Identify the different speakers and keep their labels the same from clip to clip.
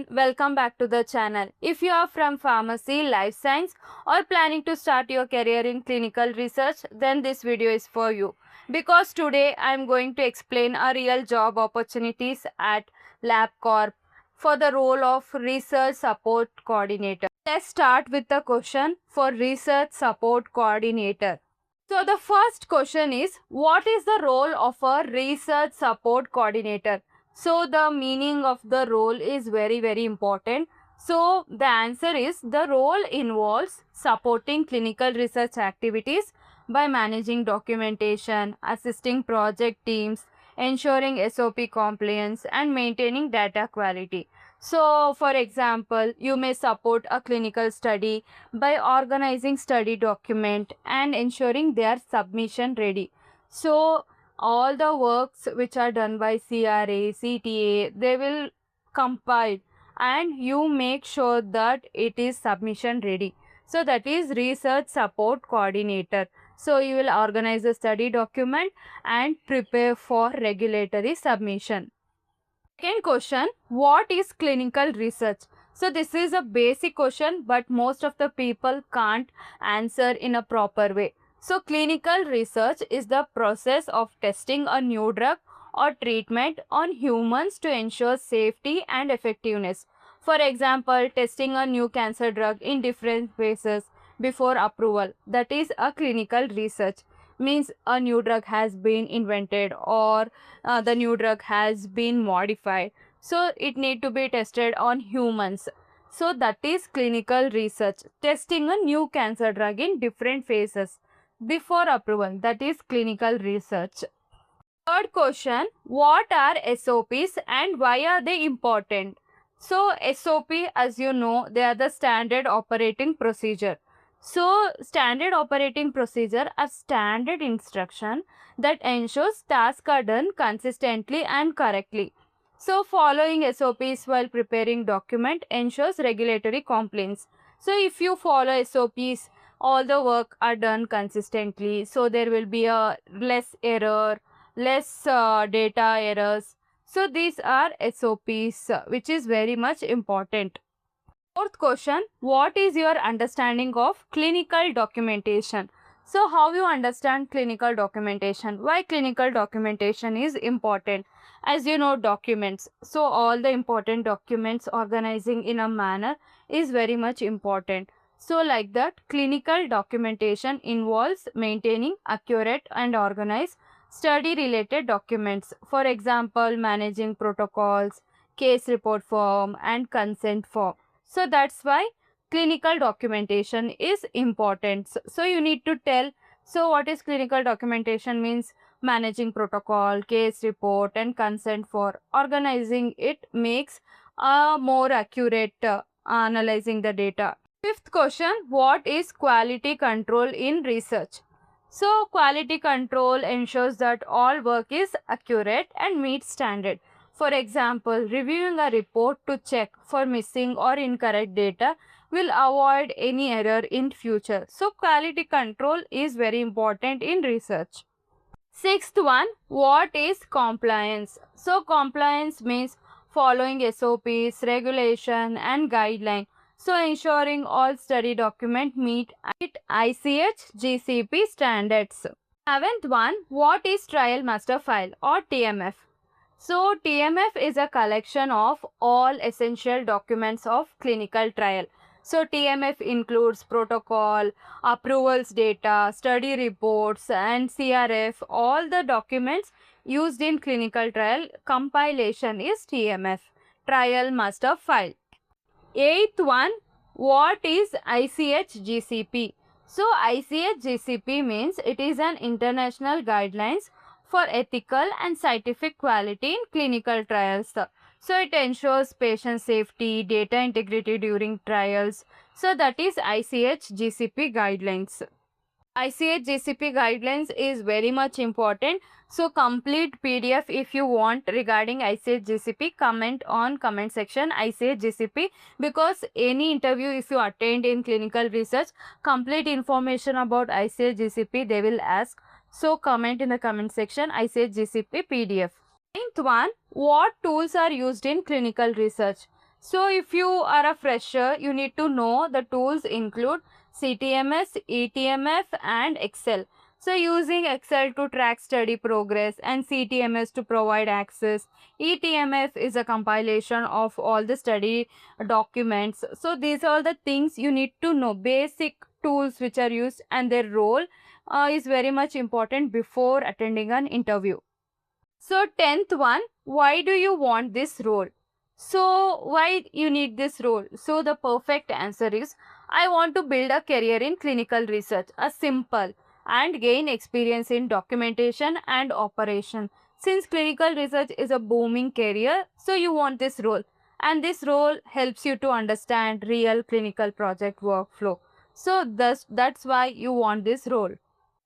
Speaker 1: everyone, welcome back to the channel. If you are from pharmacy, life science or planning to start your career in clinical research, then this video is for you. Because today I am going to explain a real job opportunities at LabCorp for the role of Research Support Coordinator. Let's start with the question for Research Support Coordinator. So the first question is, what is the role of a Research Support Coordinator? So the meaning of the role is very important. So the answer is, the role involves supporting clinical research activities by managing documentation, assisting project teams, ensuring SOP compliance and maintaining data quality. So for example, you may support a clinical study by organizing study document and ensuring they are submission ready. So all the works which are done by CRA, CTA, they will compile and you make sure that it is submission ready. So that is Research Support Coordinator. So you will organize the study document and prepare for regulatory submission. Second question, what is clinical research? So this is a basic question, but most of the people can't answer in a proper way. So clinical research is the process of testing a new drug or treatment on humans to ensure safety and effectiveness. For example, testing a new cancer drug in different phases before approval. That is a clinical research. Means a new drug has been invented or the new drug has been modified. So it need to be tested on humans. So that is clinical research. Testing a new cancer drug in different phases before approval. That is clinical research. Third question, what are SOPs and why are they important? So SOP, as you know, they are the standard operating procedure. So standard operating procedure are standard instruction that ensures tasks are done consistently and correctly. So following SOPs while preparing document ensures regulatory compliance. So if you follow SOPs, all the work are done consistently. So there will be a less error, less data errors. So these are SOPs, which is very much important. Fourth question, what is your understanding of clinical documentation? So how you understand clinical documentation? Why clinical documentation is important? As you know, documents. So all the important documents organizing in a manner is very much important. So like that, clinical documentation involves maintaining accurate and organized study related documents. For example, managing protocols, case report form and consent form. So that's why clinical documentation is important. So you need to tell, so what is clinical documentation means? Managing protocol, case report and consent for organizing it makes a more accurate analyzing the data. Fifth question, what is quality control in research? So quality control ensures that all work is accurate and meets standard. For example, reviewing a report to check for missing or incorrect data will avoid any error in future. So quality control is very important in research. Sixth one, what is compliance? So compliance means following SOPs, regulation and guideline. So ensuring all study document meet ICH GCP standards. Seventh one, what is trial master file or TMF? So TMF is a collection of all essential documents of clinical trial. So TMF includes protocol, approvals data, study reports and CRF. All the documents used in clinical trial compilation is TMF, trial master file. Eighth one, what is ICH GCP? So ICH GCP means it is an international guidelines for ethical and scientific quality in clinical trials. So it ensures patient safety, data integrity during trials. So that is ICH GCP guidelines. ICH GCP guidelines is very much important. So complete PDF if you want regarding ICH GCP, comment on comment section ICH GCP, because any interview if you attend in clinical research, complete information about ICH GCP they will ask. So comment in the comment section ICH GCP PDF. Ninth one, what tools are used in clinical research? So if you are a fresher, you need to know the tools include CTMS, ETMF and Excel. So using Excel to track study progress and CTMS to provide access. ETMF is a compilation of all the study documents. So these are the things you need to know, basic tools which are used, and their role is very much important before attending an interview. So 10th one, why do you want this role? So why you need this role? So the perfect answer is, I want to build a career in clinical research, a simple and gain experience in documentation and operation. Since clinical research is a booming career, so you want this role, and this role helps you to understand real clinical project workflow. So that's why you want this role.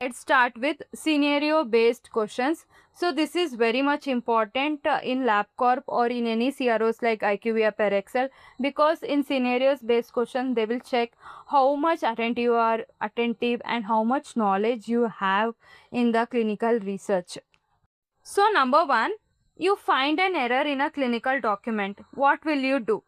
Speaker 1: Let's start with scenario based questions. So this is very much important in LabCorp or in any CROs like IQVIA per Excel, because in scenarios based question they will check how much attentive and how much knowledge you have in the clinical research. So number one, you find an error in a clinical document. What will you do?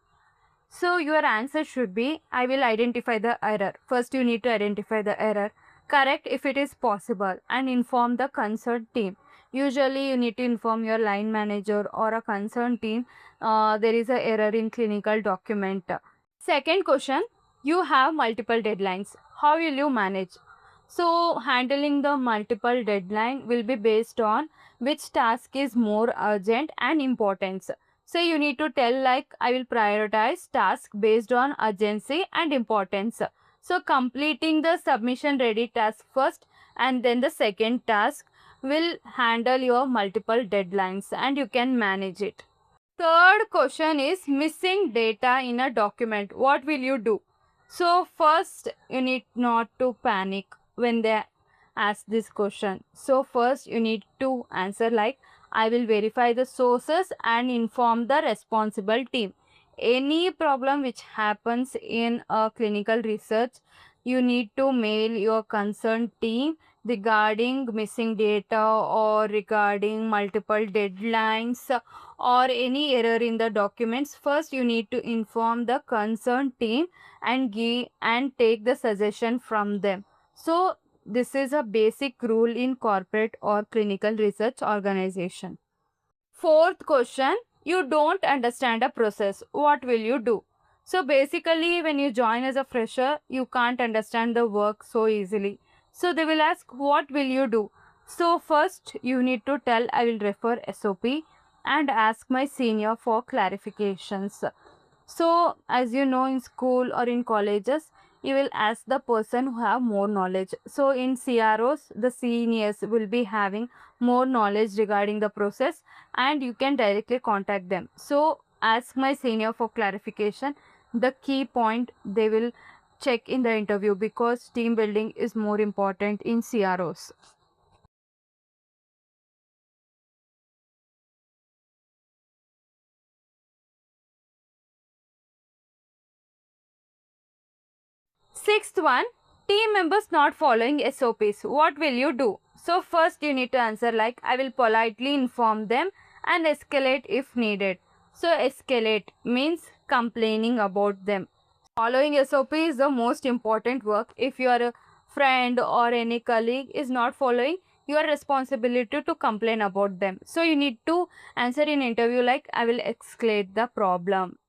Speaker 1: So your answer should be, I will identify the error. First you need to identify the error, correct if it is possible, and inform the concerned team. Usually you need to inform your line manager or a concerned team there is a error in clinical document. Second question, you have multiple deadlines. How will you manage? So handling the multiple deadline will be based on which task is more urgent and importance. So you need to tell like, I will prioritize task based on urgency and importance. So completing the submission ready task first, and then the second task will handle your multiple deadlines and you can manage it. Third question is missing data in a document. What will you do? So first you need not to panic when they ask this question. So first you need to answer like, I will verify the sources and inform the responsible team. Any problem which happens in a clinical research, you need to mail your concerned team regarding missing data or regarding multiple deadlines or any error in the documents. First you need to inform the concerned team and take the suggestion from them. So this is a basic rule in corporate or clinical research organization. Fourth question, you don't understand a process. What will you do? So basically when you join as a fresher, you can't understand the work so easily. So they will ask, what will you do? So first you need to tell, I will refer SOP and ask my senior for clarifications. So as you know, in school or in colleges, you will ask the person who have more knowledge. So in CROs, the seniors will be having more knowledge regarding the process and you can directly contact them. So ask my senior for clarification. The key point they will check in the interview, because team building is more important in CROs. Sixth one, team members not following SOPs. What will you do? So first you need to answer like, I will politely inform them and escalate if needed. So escalate means complaining about them. Following SOP is the most important work. If your friend or any colleague is not following, your responsibility to complain about them. So you need to answer in interview like, I will escalate the problem.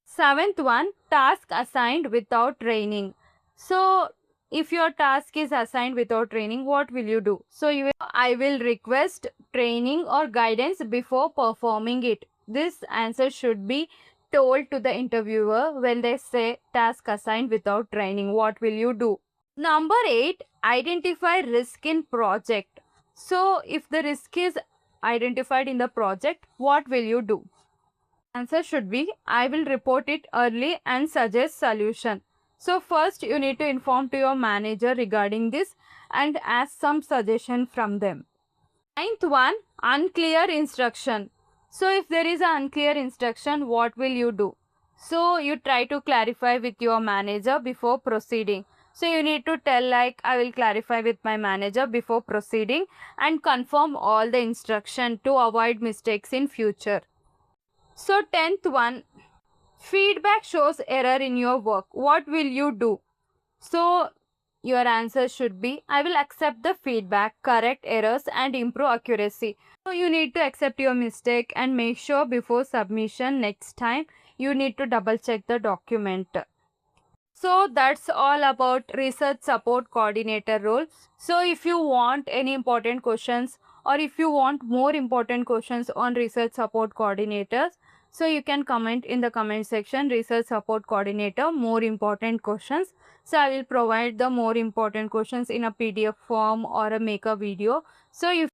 Speaker 1: Seventh one, task assigned without training. So if your task is assigned without training, what will you do? So I will request training or guidance before performing it. This answer should be told to the interviewer when they say task assigned without training. What will you do? Number 8, identify risk in project. So if the risk is identified in the project, what will you do? Answer should be, I will report it early and suggest solution. So first you need to inform to your manager regarding this and ask some suggestion from them. Ninth one, unclear instruction. So if there is an unclear instruction, what will you do? So you try to clarify with your manager before proceeding. So you need to tell like, I will clarify with my manager before proceeding and confirm all the instruction to avoid mistakes in future. So 10th one, Feedback shows error in your work. What will you do? So your answer should be, I will accept the feedback, correct errors and improve accuracy. So you need to accept your mistake and make sure before submission next time you need to double check the document. So that's all about research support coordinator role. So if you want any important questions or if you want more important questions on research support coordinators, so you can comment in the comment section research support coordinator more important questions. So I will provide the more important questions in a PDF form or make a video. So if